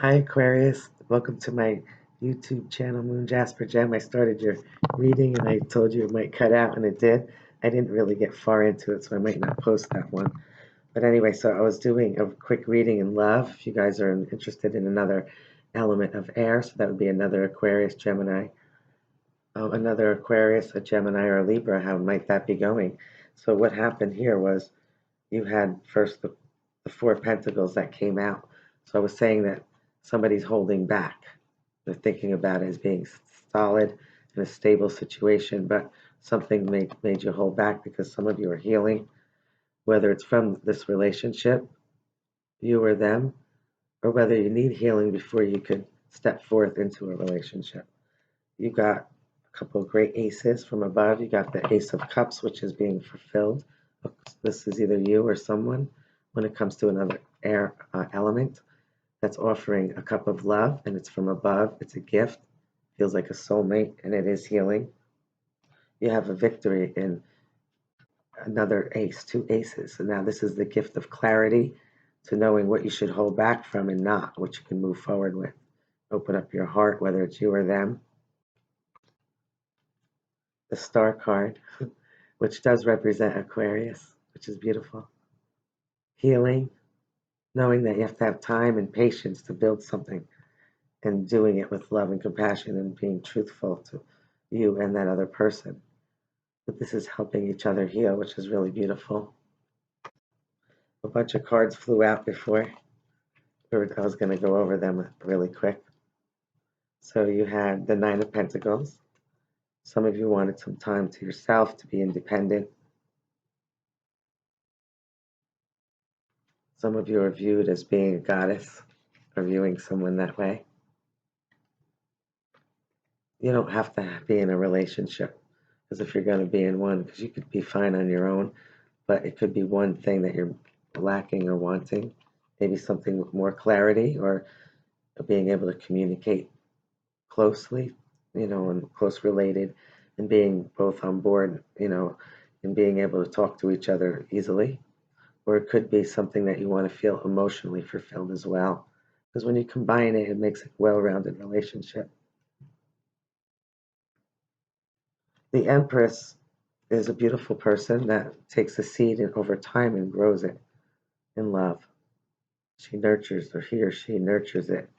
Hi Aquarius, welcome to my YouTube channel, Moon Jasper Gem. I started your reading and I told you it might cut out, and it did. I didn't really get far into it, so I might not post that one. But anyway, so I was doing a quick reading in love. If you guys are interested in another element of air, so that would be another Aquarius, Gemini, another Aquarius, a Gemini, or a Libra. How might that be going? So what happened here was you had first the Four of Pentacles that came out. So I was saying that somebody's holding back. They're thinking about it as being solid in a stable situation, but something made you hold back because some of you are healing, whether it's from this relationship, you or them, or whether you need healing before you could step forth into a relationship. You got a couple of great aces from above. You got the Ace of Cups, which is being fulfilled. This is either you or someone when it comes to another air element that's offering a cup of love, and it's from above. It's a gift. Feels like a soulmate, and it is healing. You have a victory in another ace, two aces. So now this is the gift of clarity to knowing what you should hold back from and not, what you can move forward with. Open up your heart, whether it's you or them. The Star card, which does represent Aquarius, which is beautiful. Healing, knowing that you have to have time and patience to build something, and doing it with love and compassion and being truthful to you and that other person. But this is helping each other heal, which is really beautiful. A bunch of cards flew out before. I was going to go over them really quick. So you had the Nine of Pentacles. Some of you wanted some time to yourself to be independent. Some of you are viewed as being a goddess or viewing someone that way. You don't have to be in a relationship, because if you're going to be in one, because you could be fine on your own, but it could be one thing that you're lacking or wanting, maybe something with more clarity, or being able to communicate closely, and close related, and being both on board, and being able to talk to each other easily. Or it could be something that you want to feel emotionally fulfilled as well, because when you combine it, it makes a well-rounded relationship. The Empress is a beautiful person that takes a seed and over time and grows it in love. She nurtures, or he or she nurtures it,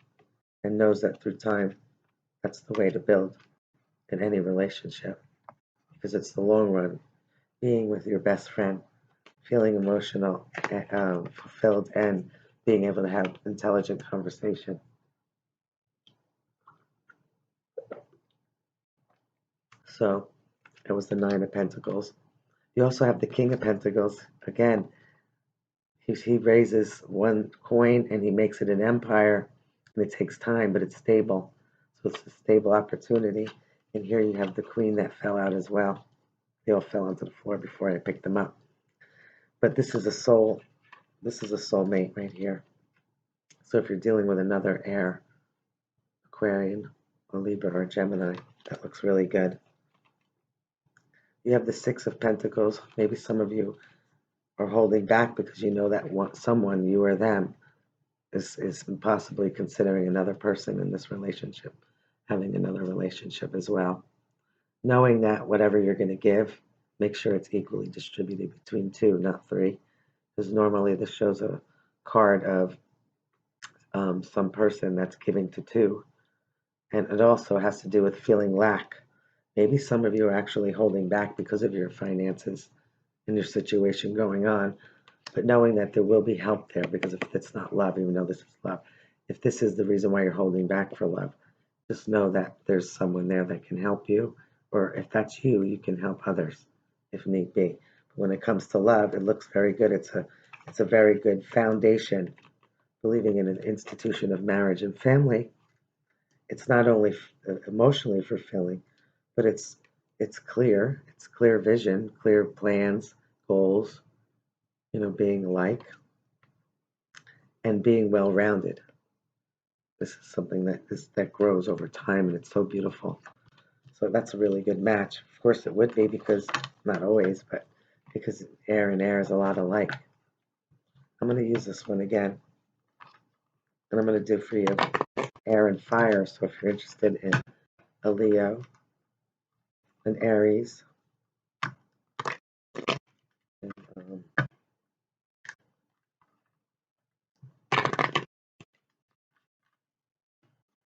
and knows that through time, that's the way to build in any relationship, because it's the long run. Being with your best friend, feeling emotional, fulfilled, and being able to have intelligent conversation. So it was the Nine of Pentacles. You also have the King of Pentacles. Again, he raises one coin and he makes it an empire, and it takes time, but it's stable. So it's a stable opportunity. And here you have the Queen that fell out as well. They all fell onto the floor before I picked them up. But this is a soulmate right here. So if you're dealing with another air, Aquarian, or Libra, or Gemini, that looks really good. You have the Six of Pentacles. Maybe some of you are holding back because you know that someone, you or them, is possibly considering another person in this relationship, having another relationship as well. Knowing that whatever you're going to give, make sure it's equally distributed between two, not three, because normally this shows a card of some person that's giving to two, and it also has to do with feeling lack. Maybe some of you are actually holding back because of your finances and your situation going on, but knowing that there will be help there, because if it's not love, even though this is love, if this is the reason why you're holding back for love, just know that there's someone there that can help you, or if that's you, you can help others if need be. But when it comes to love, it looks very good. It's a very good foundation. Believing in an institution of marriage and family, it's not only emotionally fulfilling, but it's clear. It's clear vision, clear plans, goals, being alike, and being well-rounded. This is something that grows over time, and it's so beautiful. So that's a really good match. Of course it would be, because not always, but because air and air is a lot alike. I'm going to use this one again. And I'm going to do for you air and fire. So if you're interested in a Leo, an Aries, and,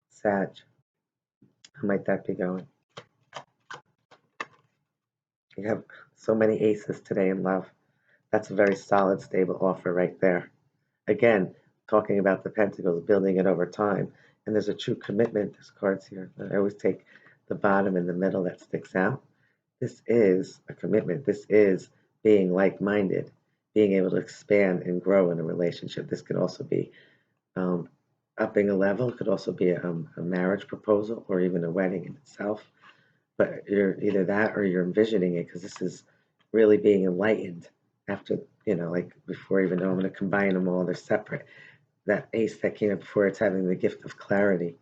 Sag, how might that be going? You have so many aces today in love. That's a very solid, stable offer right there. Again, talking about the pentacles, building it over time. And there's a true commitment. There's cards here. I always take the bottom and the middle that sticks out. This is a commitment. This is being like-minded, being able to expand and grow in a relationship. This could also be upping a level. It could also be a marriage proposal or even a wedding in itself. But you're either that or you're envisioning it, because this is really being enlightened after, like before, even though I'm going to combine them all, they're separate. That ace that came up before, it's having the gift of clarity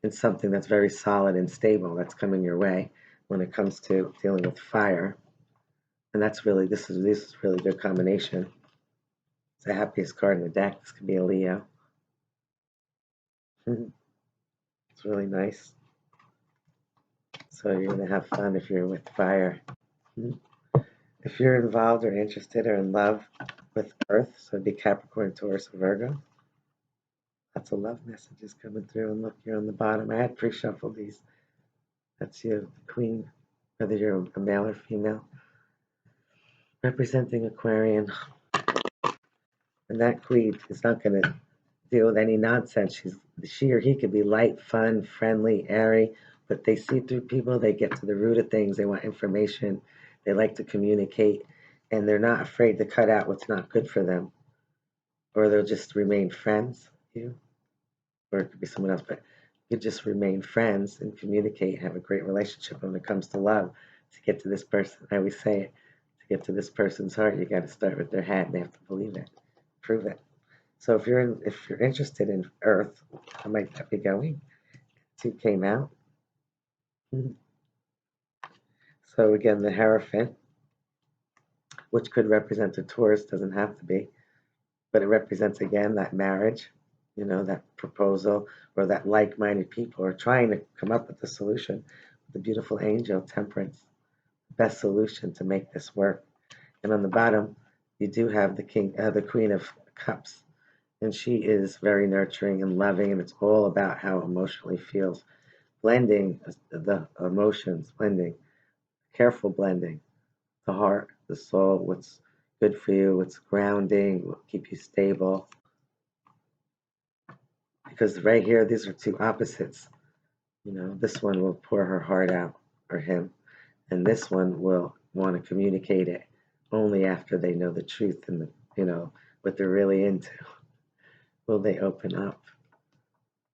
in something that's very solid and stable that's coming your way when it comes to dealing with fire. And that's really, this is really good combination. It's the happiest card in the deck. This could be a Leo. It's really nice. So you're going to have fun if you're with fire. If you're involved or interested or in love with Earth, so it'd be Capricorn, Taurus, or Virgo. Lots of love messages coming through. And look, you're on the bottom. I had pre-shuffled these. That's you, the Queen, whether you're a male or female, representing Aquarian. And that Queen is not going to deal with any nonsense. She or he could be light, fun, friendly, airy, but they see through people. They get to the root of things. They want information. They like to communicate, and they're not afraid to cut out what's not good for them, or they'll just remain friends. Or it could be someone else, but you just remain friends and communicate, have a great relationship. When it comes to love, to get to this person, I always say it, to get to this person's heart, you got to start with their head. They have to believe it, prove it. So if you're interested in Earth, how might that be going? 2 came out. So again, the Hierophant, which could represent a Taurus, doesn't have to be, but it represents again that marriage, that proposal, or that like-minded people are trying to come up with a solution. The beautiful angel, Temperance, best solution to make this work. And on the bottom, you do have the Queen of Cups, and she is very nurturing and loving, and it's all about how emotionally feels. Blending the emotions, careful blending, the heart, the soul, what's good for you, what's grounding, what keep you stable. Because right here, these are 2 opposites. This one will pour her heart out, or him, and this one will want to communicate it only after they know the truth and what they're really into. Will they open up?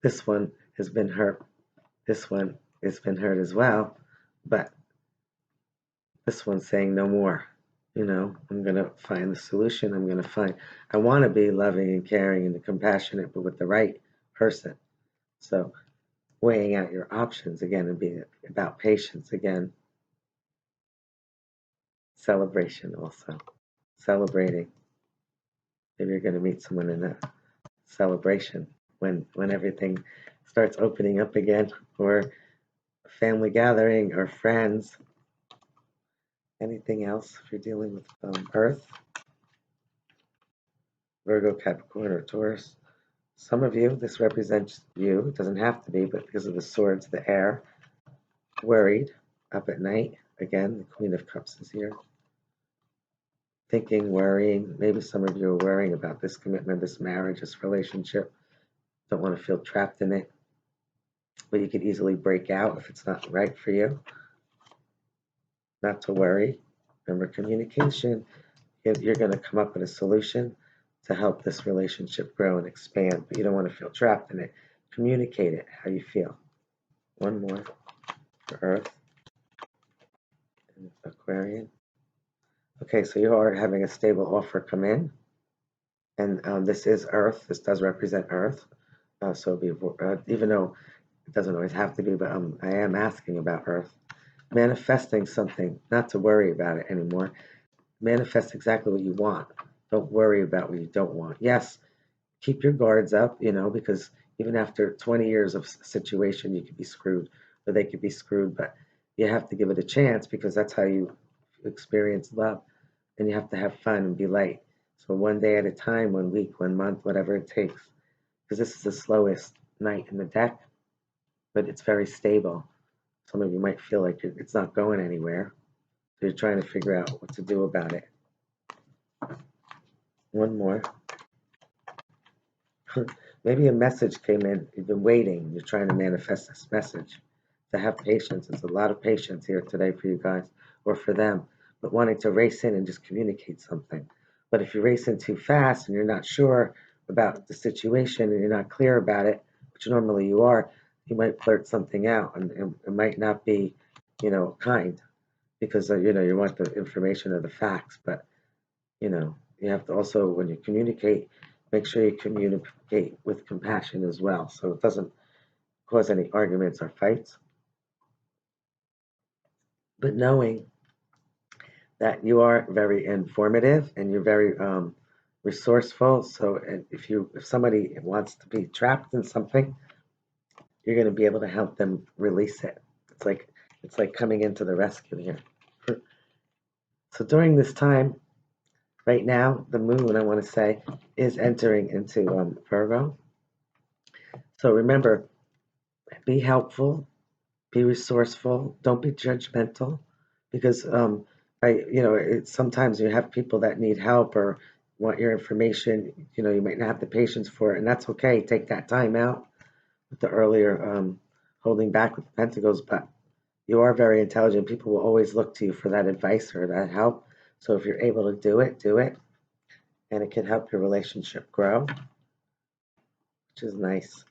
This one has been hurt. This one has been hurt as well, but this one's saying no more. I'm going to find the solution. I want to be loving and caring and compassionate, but with the right person. So weighing out your options again, and being about patience again. Celebration also. Celebrating. Maybe you're going to meet someone in a celebration when everything starts opening up again, or a family gathering, or friends. Anything else if you're dealing with Earth, Virgo, Capricorn, or Taurus? Some of you, this represents you. It doesn't have to be, but because of the swords, the air, worried, up at night. Again, the Queen of Cups is here. Thinking, worrying. Maybe some of you are worrying about this commitment, this marriage, this relationship. Don't want to feel trapped in it. But you could easily break out if it's not right for you. Not to worry. Remember, communication. You're going to come up with a solution to help this relationship grow and expand, but you don't want to feel trapped in it. Communicate it, how you feel. One more for Earth and Aquarian. Okay, so you are having a stable offer come in, and this is Earth. This does represent Earth, so it'll be, even though it doesn't always have to be, but I am asking about Earth. Manifesting something, not to worry about it anymore. Manifest exactly what you want. Don't worry about what you don't want. Yes, keep your guards up, because even after 20 years of situation, you could be screwed, or they could be screwed, but you have to give it a chance because that's how you experience love. And you have to have fun and be light. So one day at a time, 1 week, 1 month, whatever it takes. Because this is the slowest night in the deck, but it's very stable. Some of you might feel like it's not going anywhere. So you're trying to figure out what to do about it. One more. Maybe a message came in. You've been waiting. You're trying to manifest this message. To have patience. There's a lot of patience here today for you guys, or for them, but wanting to race in and just communicate something. But if you race in too fast and you're not sure about the situation and you're not clear about it, which normally you are, you might blurt something out, and it might not be, kind, because you want the information or the facts. But you have to also, when you communicate, make sure you communicate with compassion as well, so it doesn't cause any arguments or fights. But knowing that you are very informative and you're very resourceful. So, and if somebody wants to be trapped in something, you're going to be able to help them release it. It's like coming into the rescue here. So during this time, right now, the moon, I want to say, is entering into Virgo. So remember, be helpful, be resourceful, don't be judgmental, because sometimes you have people that need help or want your information. You might not have the patience for it, and that's okay. Take that time out with the earlier holding back with the Pentacles, but you are very intelligent. People will always look to you for that advice or that help. So if you're able to do it, and it can help your relationship grow, which is nice.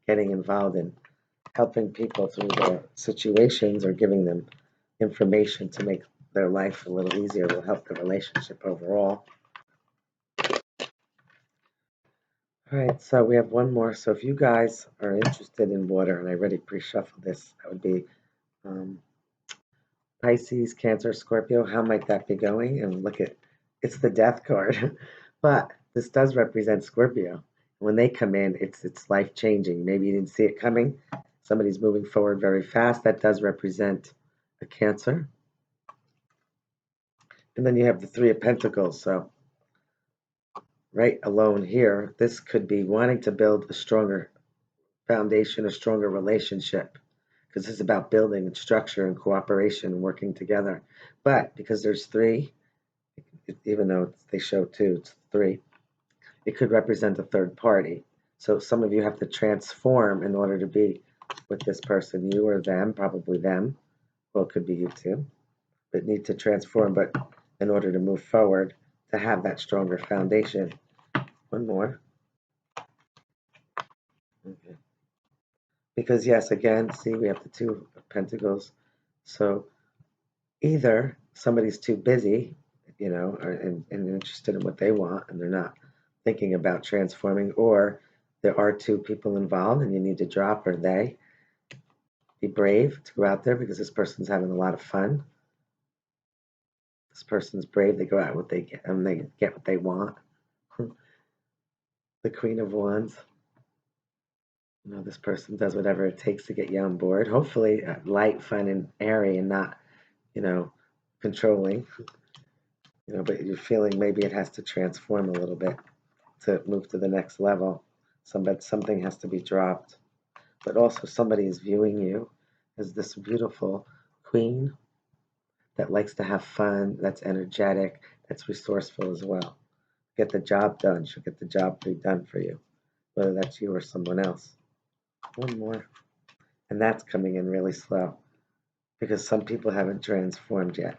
Getting involved in helping people through their situations or giving them information to make their life a little easier will help the relationship overall. All right, so we have one more. So if you guys are interested in water, and I already pre-shuffled this, that would be Pisces, Cancer, Scorpio. How might that be going? And look it's the Death card, but this does represent Scorpio. When they come in, it's life changing. Maybe you didn't see it coming. Somebody's moving forward very fast. That does represent a Cancer. And then you have the Three of Pentacles. So right alone here, this could be wanting to build a stronger foundation, a stronger relationship, because this is about building and structure and cooperation and working together. But because there's three, even though they show two, it's three, it could represent a third party. So some of you have to transform in order to be with this person, you or them, probably them. Well, it could be you too, but need to transform, but in order to move forward, to have that stronger foundation. One more. Okay. Because yes, again, see, we have the Two of Pentacles. So either somebody's too busy, and interested in what they want, and they're not thinking about transforming, or there are two people involved and you need to drop, or they be brave to go out there because this person's having a lot of fun. This person's brave. They go out what they get, and they get what they want. The Queen of Wands. This person does whatever it takes to get you on board. Hopefully, light, fun, and airy, and not, controlling. But you're feeling maybe it has to transform a little bit to move to the next level. Something has to be dropped. But also somebody is viewing you as this beautiful queen that likes to have fun, that's energetic, that's resourceful as well. Get the job done. She'll get the job done for you, whether that's you or someone else. One more. And that's coming in really slow because some people haven't transformed yet.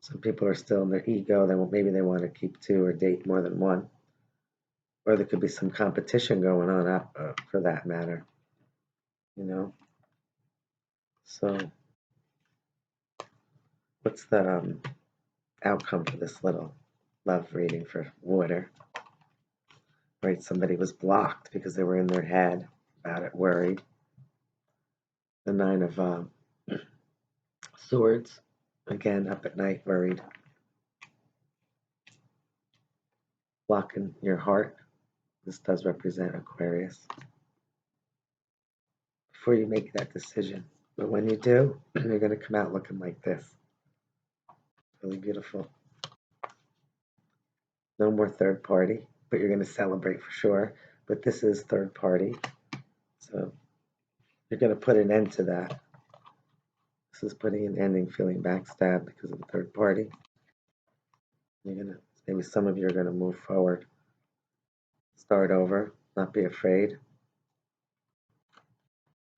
Some people are still in their ego. Maybe they want to keep two or date more than one. Or there could be some competition going on for that matter. So what's the outcome for this little love reading for water? Right, somebody was blocked because they were in their head about it, worried. The Nine of Swords, again, up at night, worried. Blocking your heart. This does represent Aquarius. Before you make that decision. But when you do, you're going to come out looking like this. Really beautiful. No more third party, but you're going to celebrate for sure. But this is third party. So you're going to put an end to that. This is putting an ending, feeling backstabbed because of the third party. You're going to, maybe some of you are going to move forward. Start over, not be afraid.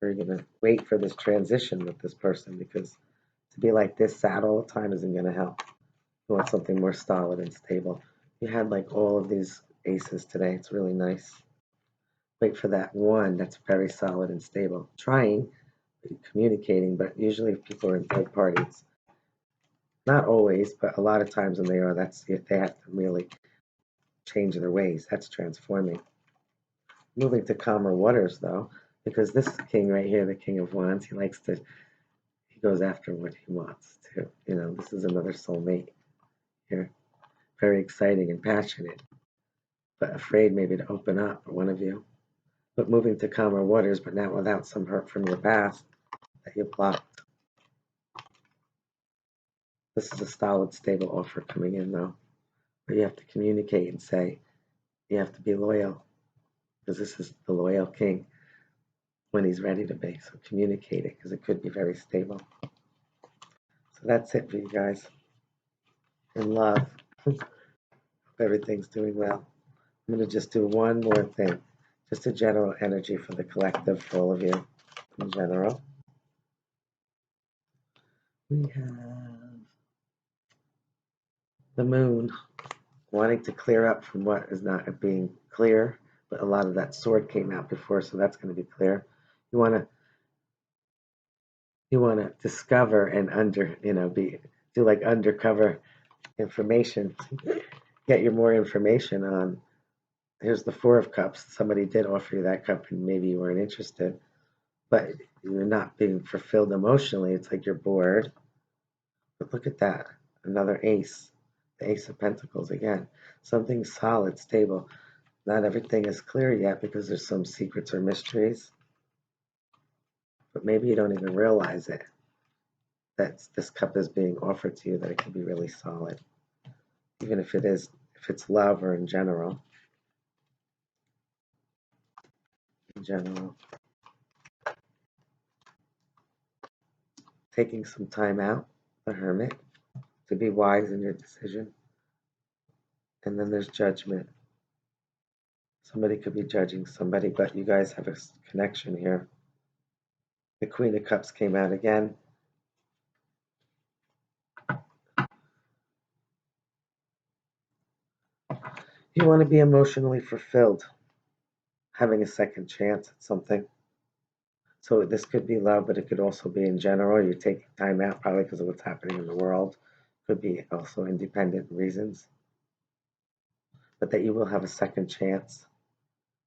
Or you're going to wait for this transition with this person, because to be like this sad all the time isn't going to help. You want something more solid and stable. You had like all of these aces today. It's really nice. Wait for that one that's very solid and stable. Trying, communicating, but usually if people are in third parties, not always, but a lot of times when they are, that's it. They have to really change their ways. That's transforming. Moving to calmer waters though, because this king right here, the King of Wands, he goes after what he wants to. You know, this is another soulmate here. Very exciting and passionate, but afraid maybe to open up, one of you. But moving to calmer waters, but now without some hurt from your past that you blocked. This is a solid, stable offer coming in though, but you have to communicate and say, you have to be loyal, because this is the loyal king when he's ready to be. So communicate it, because it could be very stable. So that's it for you guys. In love. Hope everything's doing well. I'm going to just do one more thing. Just a general energy for the collective, for all of you in general. We have the moon wanting to clear up from what is not being clear, but a lot of that sword came out before, so that's going to be clear. You want to discover and do like undercover information. Get your more information on. Here's the Four of Cups. Somebody did offer you that cup, and maybe you weren't interested, but you're not being fulfilled emotionally. It's like you're bored. But look at that, another ace, the Ace of Pentacles again. Something solid, stable. Not everything is clear yet because there's some secrets or mysteries, but maybe you don't even realize it, that this cup is being offered to you, that it can be really solid, even if it's love or in general. In general. Taking some time out, the Hermit, to be wise in your decision. And then there's Judgment. Somebody could be judging somebody, but you guys have a connection here. The Queen of Cups came out again. You want to be emotionally fulfilled, having a second chance at something. So this could be love, but it could also be in general. You're taking time out probably because of what's happening in the world. Could be also independent reasons. But that you will have a second chance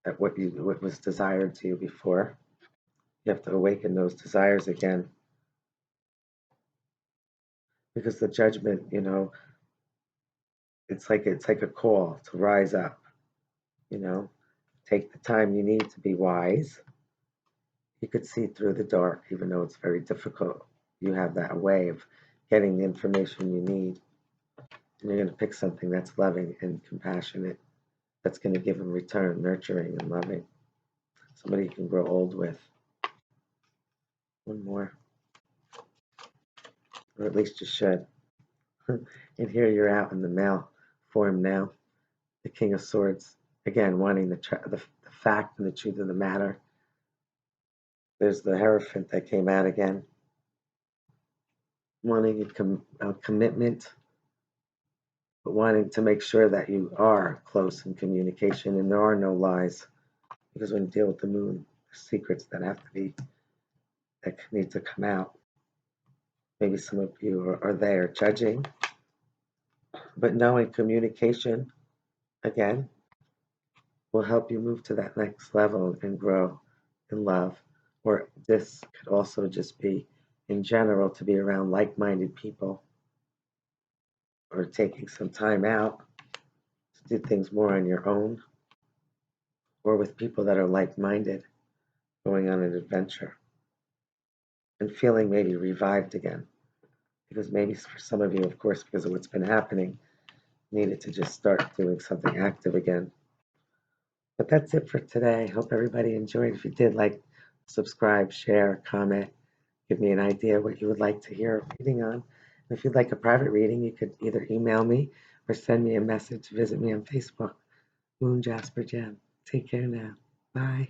at what was desired to you before. You have to awaken those desires again. Because the Judgment, it's like a call to rise up. Take the time you need to be wise. You could see through the dark, even though it's very difficult. You have that way of getting the information you need. And you're going to pick something that's loving and compassionate, that's going to give in return, nurturing and loving. Somebody you can grow old with. One more. Or at least you should. And here you're out in the male form now. The King of Swords. Again, wanting the fact and the truth of the matter. There's the Hierophant that came out again. Wanting a commitment, but wanting to make sure that you are close in communication and there are no lies. Because when you deal with the moon, there's secrets that need to come out. Maybe some of you are there judging, but knowing communication, again, will help you move to that next level and grow in love. Or this could also just be, in general, to be around like-minded people, or taking some time out to do things more on your own. or with people that are like-minded, going on an adventure and feeling maybe revived again. Because maybe for some of you, of course, because of what's been happening, needed to just start doing something active again. But that's it for today. Hope everybody enjoyed. If you did, like, subscribe, share, comment, give me an idea what you would like to hear a reading on. And if you'd like a private reading, you could either email me or send me a message. Visit me on Facebook, Moon Jasper Gem. Take care now. Bye.